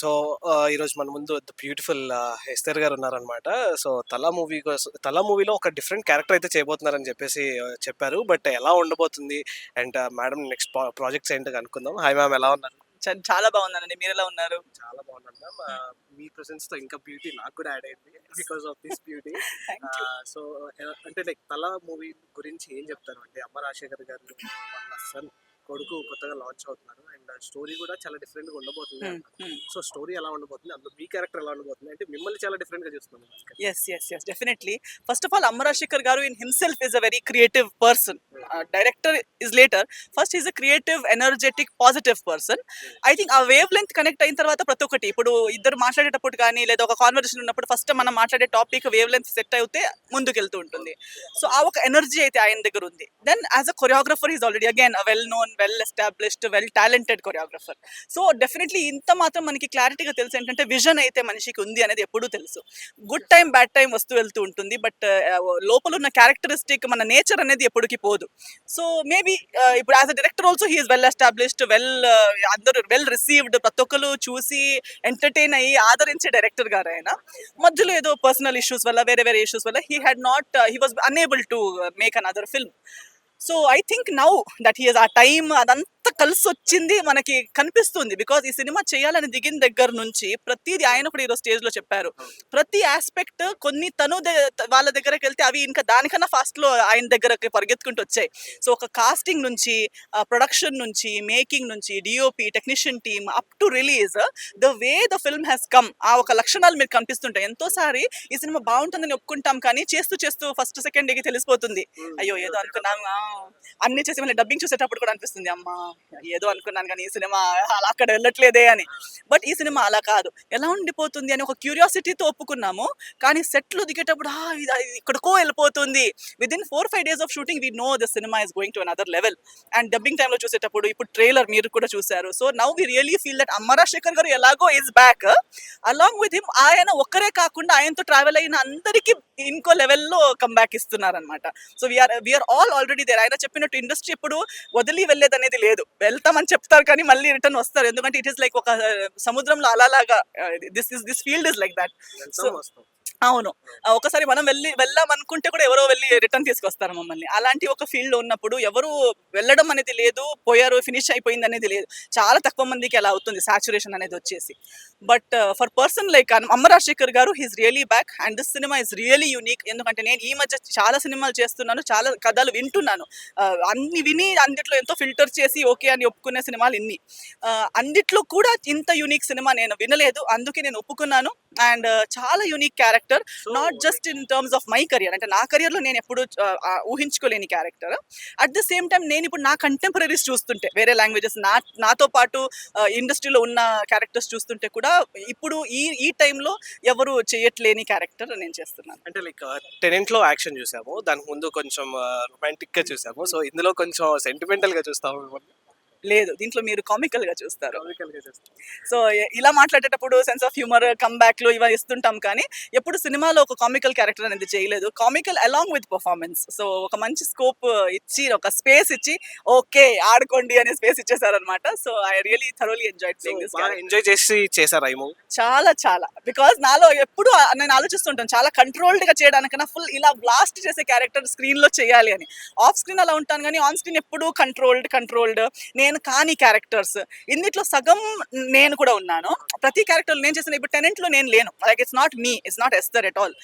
So, ఈరోజు మన ముందు ద బ్యూటిఫుల్ ఎస్తర్ గారు ఉన్నారనమాట. సో, 'తల' మూవీలో ఒక డిఫరెంట్ క్యారెక్టర్ అయితే చేయబోతున్నారని చెప్పేసి చెప్పారు. బట్ ఎలా ఉండబోతుంది? అండ్ మేడం నెక్స్ట్ ప్రాజెక్ట్స్ ఏంటో కనుక్కుందాం. హాయ్ మ్యామ్, ఎలా ఉన్నారు? చాలా బాగున్నానండి. మీరెలా ఉన్నారు? చాలా బాగున్నాను మ్యామ్. మీ ప్రెజెన్స్‌తో ఇంకా బ్యూటీ నాకు కూడా యాడ్ అయింది. Because of this beauty. Thank you. So, అంటే లైక్ 'తల' మూవీ గురించి ఏం చెప్తారు? అంటే అమ్మ రాజశేఖర్ గారు వాళ్ళ సన్ కొడుకు కొత్తగా లాంచ్ అవుతున్నారు. అండ్ స్టోరీ కూడా చాలా డిఫరెంట్‌గా ఉండబోతుంది అన్నారు. సో, స్టోరీ ఎలా ఉండబోతుంది? అందులో మీ క్యారెక్టర్ ఎలా ఉండబోతుంది? అంటే మిమ్మల్ని చాలా డిఫరెంట్‌గా చూస్తున్నాం. Yes. Definitely. First of all అమ్మ రాజశేఖర్ గారు in himself is a very creative person. Director is later. First is a creative, energetic, positive person. I think ఆ వేవ్ లెంత్ కనెక్ట్ అయిన తర్వాత ప్రతి ఒక్కటి ఇప్పుడు ఇద్దరు మాట్లాడేటప్పుడు కానీ లేదా ఒక కాన్వర్సేషన్ ఉన్నప్పుడు ఫస్ట్ మనం మాట్లాడే టాపిక్ వేవ్ లెంత్ సెట్ అయితే ముందుకెళ్తూ ఉంటుంది. సో ఆ ఒక ఎనర్జీ అయితే ఆయన దగ్గర ఉంది. Then as a choreographer is already again well known, well established, well talented choreographer. So definitely ఇంత మాత్రం మనకి క్లారిటీగా తెలుసు ఏంటంటే విజన్ అయితే మనిషికి ఉంది అనేది ఎప్పుడూ తెలుసు. గుడ్ టైం, బ్యాడ్ టైం వస్తూ వెళ్తూ ఉంటుంది. బట్ లోపల ఉన్న క్యారెక్టరిస్టిక్ మన నేచర్ అనేది ఎప్పటికీ పోదు. సో మేబీ ఇప్పుడు as a director also he's well established, అందరూ వెల్ రిసీవ్డ్, ప్రతి ఒక్కరు చూసి ఎంటర్టైన్ అయ్యి ఆదరించే డైరెక్టర్ గారు ఆయన. మధ్యలో ఏదో పర్సనల్ ఇష్యూస్ వల్ల వేరే ఇష్యూస్ వల్ల he was unable to make another film. So I think now that he ఆ టైం అదంతా కలిసి వచ్చింది మనకి కనిపిస్తుంది. బికాజ్ ఈ సినిమా చేయాలని దిగిన దగ్గర నుంచి ప్రతిదీ ఆయన కూడా ఈరోజు స్టేజ్ లో చెప్పారు. ప్రతి ఆస్పెక్ట్ కొన్ని వాళ్ళ దగ్గరకు వెళ్తే అవి ఇంకా దానికన్నా ఫాస్ట్ లో ఆయన దగ్గరకి పరిగెత్తుకుంటూ వచ్చాయి. సో ఒక కాస్టింగ్ నుంచి, ప్రొడక్షన్ నుంచి, మేకింగ్ నుంచి, DOP, technician team up to release, the way the film has come, ఆ ఒక లక్షణాలు మీకు కనిపిస్తుంటాయి. ఎంతోసారి ఈ సినిమా బాగుంటుందని ఒప్పుకుంటాం కానీ చేస్తూ చేస్తూ ఫస్ట్ సెకండ్ కి తెలిసిపోతుంది. అయ్యో ఏదో అనుకున్నాము, అన్ని చేసి మళ్ళీ డబ్బింగ్ చూసేటప్పుడు కూడా అనిపిస్తుంది అమ్మా ఏదో అనుకున్నాను కానీ ఈ సినిమా అలా అక్కడ వెళ్ళట్లేదే అని. బట్ ఈ సినిమా అలా కాదు, ఎలా ఉండిపోతుంది అని ఒక క్యూరియాసిటీతో ఒప్పుకున్నాము. కానీ సెట్లు దిగేటప్పుడు ఇది ఇక్కడికో వెళ్ళిపోతుంది. Within 4-5 days of shooting we know the cinema is going to another level. And dubbing టైంలో చూసేటప్పుడు ఇప్పుడు ట్రైలర్ మీరు కూడా చూసారు. So now we really feel that Amma Rajasekhar గారు ఎలాగో is back. Along with him ఆయన ఒక్కరే కాకుండా ఆయనతో ట్రావెల్ అయిన అందరికీ ఇంకో లెవెల్లో కమ్బ్యాక్ ఇస్తున్నారనమాట. So we're all already there. ఆయన చెప్పినట్టు ఇండస్ట్రీ ఎప్పుడు వదిలి వెళ్ళేది అనేది లేదు. వెళ్తామని చెప్తారు కానీ మళ్ళీ రిటర్న్ వస్తారు. ఎందుకంటే ఇట్ ఈస్ లైక్ ఒక సముద్రంలో అలాగా this field is like that. So అవును. ఒకసారి మనం వెళ్దాం అనుకుంటే కూడా ఎవరో వెళ్ళి రిటర్న్ తీసుకొస్తారు మమ్మల్ని. అలాంటి ఒక ఫీల్డ్ లో ఉన్నప్పుడు ఎవరు వెళ్ళడం అనేది లేదు, పోయారు ఫినిష్ అయిపోయింది అనేది లేదు. చాలా తక్కువ మందికి అలా అవుతుంది సాచురేషన్ అనేది వచ్చేసి. బట్ ఫర్ పర్సన్ లైక్ అమ్మ రాజశేఖర్ గారు he's really back and this cinema is really unique. ఎందుకంటే నేను ఈ మధ్య చాలా సినిమాలు చేస్తున్నాను, చాలా కథలు వింటున్నాను. అన్ని విని అన్నిట్లో ఎంతో ఫిల్టర్ చేసి ఓకే అని ఒప్పుకునే సినిమాలు ఇన్ని. అన్నిట్లో కూడా ఇంత యూనిక్ సినిమా నేను వినలేదు, అందుకే నేను ఒప్పుకున్నాను. అండ్ చాలా unique character, not just in terms of my career. అంటే నా కెరియర్ లో నేను ఎప్పుడు ఊహించుకోలేని character. At the same time నేను ఇప్పుడు నా కంటెంపరీస్ చూస్తుంటే వేరే లాంగ్వేజెస్ నాతో పాటు ఇండస్ట్రీలో ఉన్న క్యారెక్టర్స్ చూస్తుంటే కూడా ఇప్పుడు ఈ టైంలో ఎవరు చేయట్లేని క్యారెక్టర్ నేను చేస్తున్నాను. అంటే లైక్ 'టెనెంట్' లో యాక్షన్ చూసాము. దానికి ముందు కొంచెం రొమాంటిక్ గా చూసాము. సో, ఇందులో కొంచెం సెంటిమెంటల్ గా చూస్తాము మిమ్మల్ని. లేదు, దీంట్లో మీరు కామికల్ గా చూస్తారు. కామికల్ గా చూస్తాం. సో ఇలా మాట్లాడేటప్పుడు sense of humour, come back లో ఇవి ఇస్తుంటాం కానీ ఎప్పుడు సినిమాలో ఒక కామికల్ క్యారెక్టర్ అనేది చేయలేదు. Comical along with performance. So ఒక మంచి స్కోప్ ఇచ్చి, ఒక స్పేస్ ఇచ్చి ఓకే ఆడుకోండి అనే స్పేస్ ఇచ్చేసారనమాట. So I really thoroughly enjoy playing this character. Enjoy చేసి చేశారా ఈ మూవీ? చాలా బికాజ్ నాలో ఎప్పుడు నేను ఆలోచిస్తుంటాను చాలా కంట్రోల్డ్ గా చేయడానికన్నా ఫుల్ ఇలా బ్లాస్ట్ చేసే క్యారెక్టర్ స్క్రీన్ లో చేయాలి అని. ఆఫ్ స్క్రీన్ అలా ఉంటాను కానీ ఆన్ స్క్రీన్ ఎప్పుడు కంట్రోల్డ్ నేను కాని క్యారెక్టర్స్. ఇందులో సగం నేను కూడా ఉన్నాను. ప్రతి క్యారెక్టర్ నేను చేసిన ఇప్పుడు 'టెనెంట్' లో నేను లేను. Like it's not me, it's not Esther at all.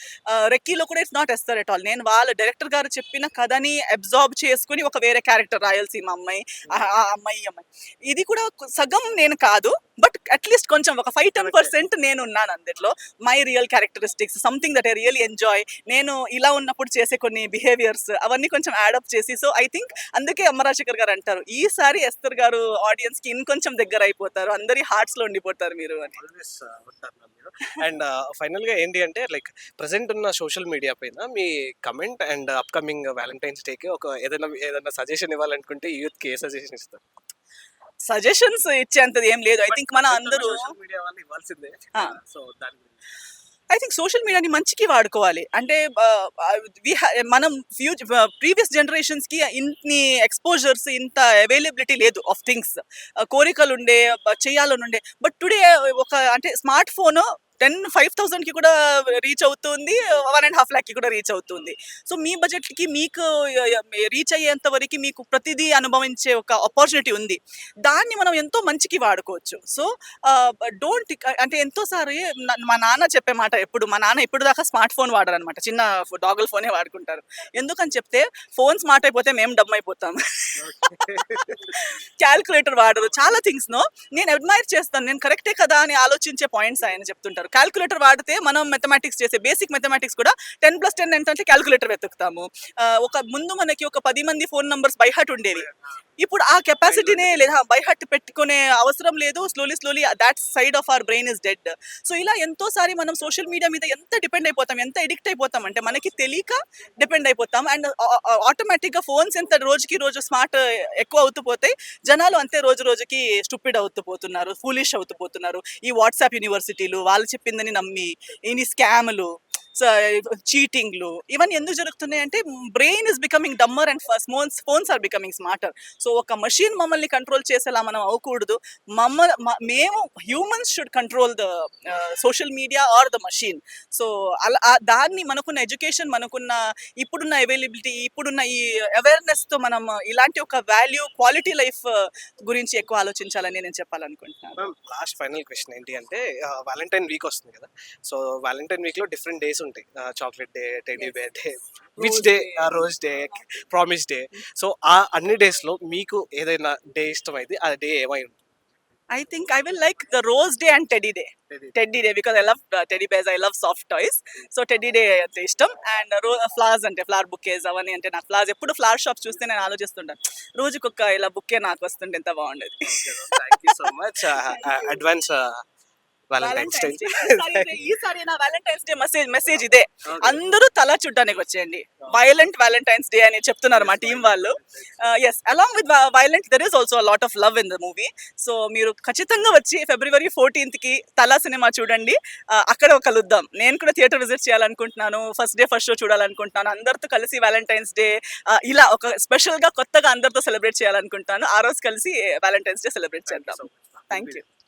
రెక్కీలో కూడా it's not Esther at all. నేను వాళ్ళ డైరెక్టర్ గారు చెప్పిన కథని అబ్జార్బ్ చేసుకుని ఒక వేరే క్యారెక్టర్, రాయలసీమ అమ్మాయి, ఆ అమ్మాయి ఇది కూడా సగం నేను కాదు. బట్ అట్లీస్ట్ కొంచెం ఒక 5-10% నేను ఉన్నాను అందులో. My real characteristics, something that I really enjoy. నేను ఇలా ఉన్నప్పుడు చేసే కొన్ని బిహేవియర్స్ అవన్నీ కొంచెం యాడప్ చేసి, సో ఐ థింక్ అందుకే అమ్మ రాజశేఖర్ గారు అంటారు ఈసారి ఎస్తర్ గారు ఆడియన్స్ కి ఇంకొంచెం దగ్గర అయిపోతారు, అందరి హార్ట్స్ లో ఉండిపోతారు మీరు అని. ఆల్వేస్ ఉంటారు మీరు. అండ్ ఫైనల్ గా ఏంటి అంటే లైక్ ప్రెసెంట్ ఉన్న సోషల్ మీడియా పైన మీ కమెంట్ అండ్ అప్కమింగ్ వ్యాలంటైన్స్ డేకి ఒక ఏదైనా సజెషన్ ఇవ్వాలనుకుంటే యూత్ కి ఏ సజెషన్ ఇస్తారు? సజెషన్స్ ఇచ్చేంతది ఏం లేదు. ఐ థింక్ మన అందరూ సోషల్ మీడియా వాళ్ళు ఇవ్వాల్సిందే. ఆ, సో దాని ఐ థింక్ సోషల్ మీడియాని మంచికి వాడుకోవాలి. అంటే మనం ప్రీవియస్ జనరేషన్స్ కి ఇన్ని ఎక్స్పోజర్స్, ఇంత అవైలబిలిటీ లేదు ఆఫ్ థింగ్స్. కోరికలు ఉండే, చేయాలని ఉండే. బట్ టుడే ఒక అంటే స్మార్ట్ ఫోన్ 5,000 కి కూడా రీచ్ అవుతుంది, 1.5 lakh కి కూడా రీచ్ అవుతుంది. సో మీ బడ్జెట్ కి మీకు రీచ్ అయ్యేంత వరకు మీకు ప్రతిదీ అనుభవించే ఒక ఆపర్చునిటీ ఉంది. దాన్ని మనం ఎంతో మంచికి వాడుకోవచ్చు. సో డోంట్ అంటే ఎంతోసారి మా నాన్న చెప్పే మాట ఎప్పుడు, మా నాన్న ఇప్పుడు దాకా స్మార్ట్ ఫోన్ వాడరనమాట. చిన్న డాగల్ ఫోనే వాడుకుంటారు. ఎందుకని చెప్తే ఫోన్ స్మార్ట్ అయిపోతే మేము డమ్ అయిపోతాం. క్యాల్కులేటర్ వాడరు. చాలా థింగ్స్ నో నేను అడ్మైర్ చేస్తాను. నేను కరెక్టే కదా అని ఆలోచించే పాయింట్స్ ఆయన చెప్తుంటారు. క్యాల్కులేటర్ వాడితే మనం మెథమాటిక్స్ చేసే బేసిక్ మెథమాటిక్స్ కూడా 10+10 ఏంటంటే క్యాల్కులేటర్ వెతుకుతాము. ఒక ముందు మనకి ఒక 10 మంది ఫోన్ నంబర్స్ బై హార్ట్ ఉండేవి. ఇప్పుడు ఆ కెపాసిటీనే లేదా, బై హార్ట్ పెట్టుకునే అవసరం లేదు. Slowly that side of our brain is dead. So ఇలా ఎంతోసారి మనం సోషల్ మీడియా మీద ఎంత డిపెండ్ అయిపోతాం, ఎంత ఎడిక్ట్ అయిపోతాం అంటే మనకి తెలియక డిపెండ్ అయిపోతాం. అండ్ ఆటోమేటిక్గా ఫోన్స్ ఎంత రోజుకి రోజు స్మార్ట్ ఎక్కువ అవుతూ పోతే జనాలు అంతే రోజు రోజుకి స్టూపిడ్ అవుతూ పోతున్నారు, ఫూలిష్ అవుతూ పోతున్నారు. ఈ వాట్సాప్ యూనివర్సిటీలు వాళ్ళు చెప్పిందని నమ్మి ఇన్ని స్కామ్లు, చీటింగ్లు ఇవన్నీ ఎందుకు జరుగుతున్నాయి అంటే brain is becoming dumber and phones are becoming smarter. So ఒక మషిన్ మమ్మల్ని కంట్రోల్ చేసేలా మనం అవ్వకూడదు. మేము humans should control the social media or the machine. So అలా దాన్ని మనకున్న ఎడ్యుకేషన్, మనకున్న ఇప్పుడున్న అవైలబిలిటీ, ఇప్పుడున్న ఈ అవేర్నెస్తో మనం ఇలాంటి ఒక వాల్యూ, క్వాలిటీ లైఫ్ గురించి ఎక్కువ ఆలోచించాలని నేను చెప్పాలనుకుంటున్నాను. లాస్ట్ ఫైనల్ క్వశ్చన్ ఏంటి అంటే వ్యాలంటైన్ వీక్ వస్తుంది కదా, సో వ్యాలంటైన్ వీక్ లో డిఫరెంట్ డేస్ ఉంటాయి. Chocolate day, teddy bear day, which day, rose day, promise day. So ఆ అన్ని డేస్ లో మీకు ఏదైనా డే ఇష్టమైంది, ఆ డే ఏమై ఉంటుంది? I think I will like the Rose Day and Teddy Day. Teddy Day because I love teddy bears. I love soft toys. So Teddy Day అంటే ఇష్టం. అండ్ ఫ్లవర్స్ అంటే ఫ్లవర్ బుకేస్ అవన్నీ అంటే నాకు ఫ్లవర్స్ ఎప్పుడు flower shop చూస్తే నేను ఆలోచిస్తుంటాను, రోజుకొక ఇలా బుక్కే నాకు వస్తుంటే ఎంత బాగుండేది. Thank you so much. Advance Valentine's day. ఈసారి నా వ్యాలంటైన్స్ డే మెసేజ్ ఇదే, అందరూ తల చుట్టానికి వచ్చేయండి. వైలెంట్ వ్యాలంటైన్స్ డే అని చెప్తున్నారు మా టీం వాళ్ళు. Yes, along with violent there is also lot of love in the movie. So మీరు ఖచ్చితంగా వచ్చి February 14th కి తలా సినిమా చూడండి. అక్కడ కలుద్దాం. నేను కూడా థియేటర్ విజిట్ చేయాలనుకుంటున్నాను. ఫస్ట్ షో చూడాలనుకుంటున్నాను. అందరితో కలిసి వ్యాలంటైన్స్ డే ఇలా ఒక స్పెషల్ గా కొత్తగా అందరితో సెలబ్రేట్ చేయాలనుకుంటున్నాను. ఆ రోజు కలిసి వ్యాలంటైన్స్ డే సెలబ్రేట్ చేద్దాం. Thank you.